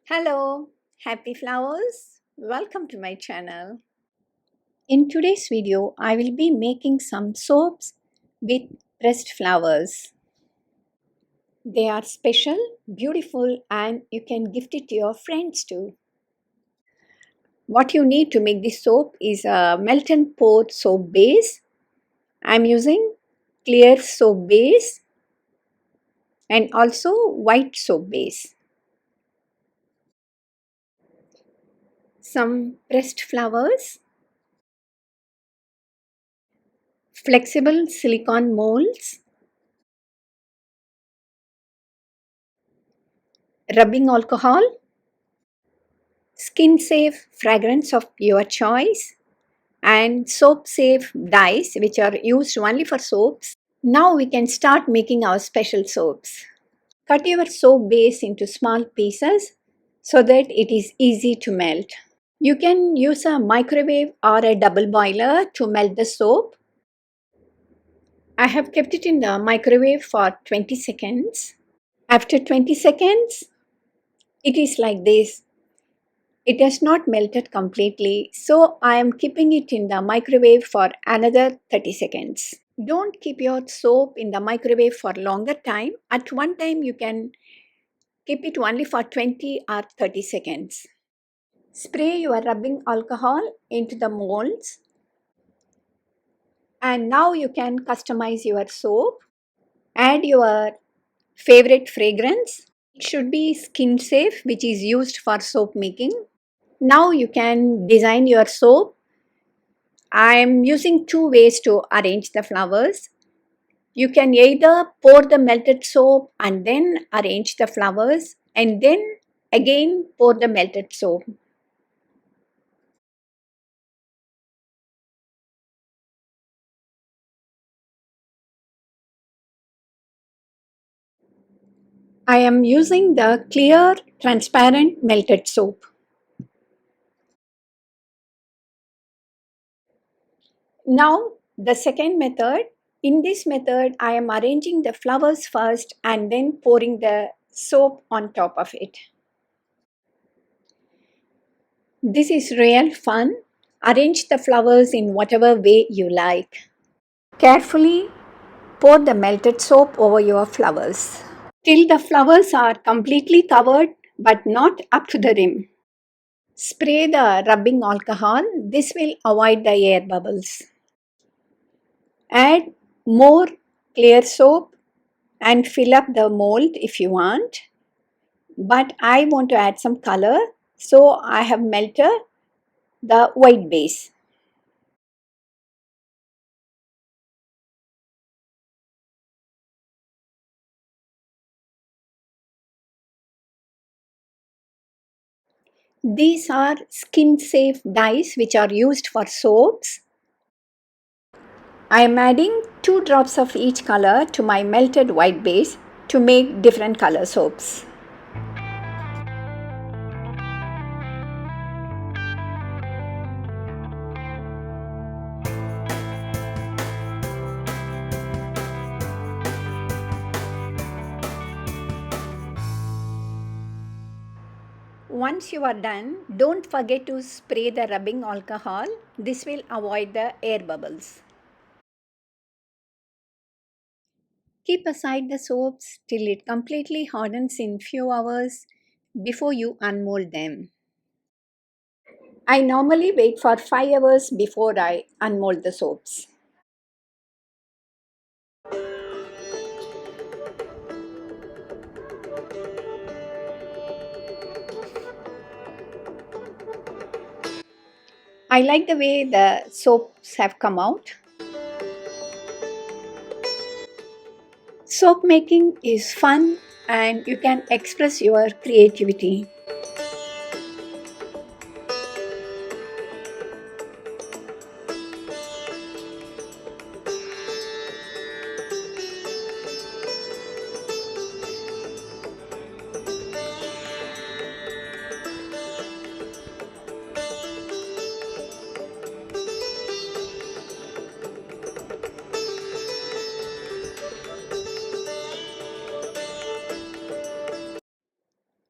Hello, happy flowers. Welcome to my channel. In today's video, I will be making some soaps with pressed flowers. They are special, beautiful, and you can gift it to your friends too. What you need to make this soap is a melt and pour soap base. I'm using clear soap base and also white soap base. Some pressed flowers, flexible silicone molds, rubbing alcohol, skin safe fragrance of your choice, and soap safe dyes which are used only for soaps. Now we can start making our special soaps. Cut your soap base into small pieces so that it is easy to melt. You can use a microwave or a double boiler to melt the soap. I have kept it in the microwave for 20 seconds. After 20 seconds, it is like this. It has not melted completely, so I am keeping it in the microwave for another 30 seconds. Don't keep your soap in the microwave for longer time. At one time, you can keep it only for 20 or 30 seconds. Spray your rubbing alcohol into the molds. And now you can customize your soap. Add your favorite fragrance. It should be skin safe, which is used for soap making. Now you can design your soap. I am using two ways to arrange the flowers. You can either pour the melted soap and then arrange the flowers and then again pour the melted soap. I am using the clear, transparent melted soap. Now the second method. In this method, I am arranging the flowers first and then pouring the soap on top of it. This is real fun. Arrange the flowers in whatever way you like. Carefully pour the melted soap over your flowers till the flowers are completely covered but not up to the rim. Spray the rubbing alcohol. This will avoid the air bubbles. Add more clear soap and fill up the mold if you want. But I want to add some color, so I have melted the white base. These are skin safe dyes which are used for soaps. I am adding 2 drops of each color to my melted white base to make different color soaps. Once you are done, don't forget to spray the rubbing alcohol. This will avoid the air bubbles. Keep aside the soaps till it completely hardens in few hours before you unmold them. I normally wait for 5 hours before I unmold the soaps. I like the way the soaps have come out. Soap making is fun and you can express your creativity.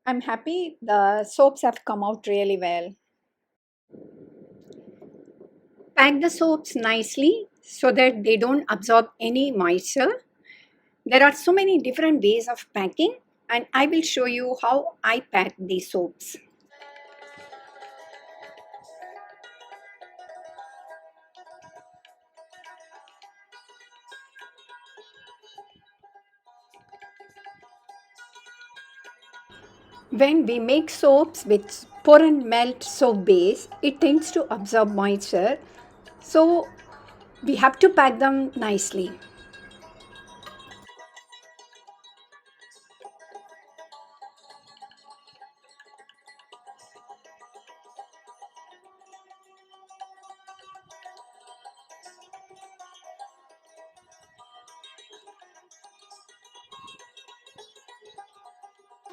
I'm happy the soaps have come out really well. Pack the soaps nicely so that they don't absorb any moisture. There are so many different ways of packing, and I will show you how I pack these soaps. When we make soaps with pour and melt soap base, it tends to absorb moisture. So we have to pack them nicely.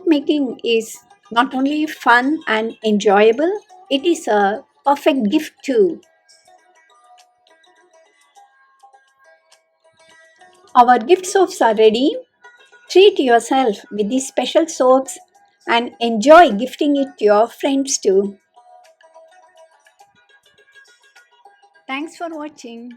Making is not only fun and enjoyable, it is a perfect gift too. Our gift soaps are ready. Treat yourself with these special soaps and enjoy gifting it to your friends too. Thanks for watching.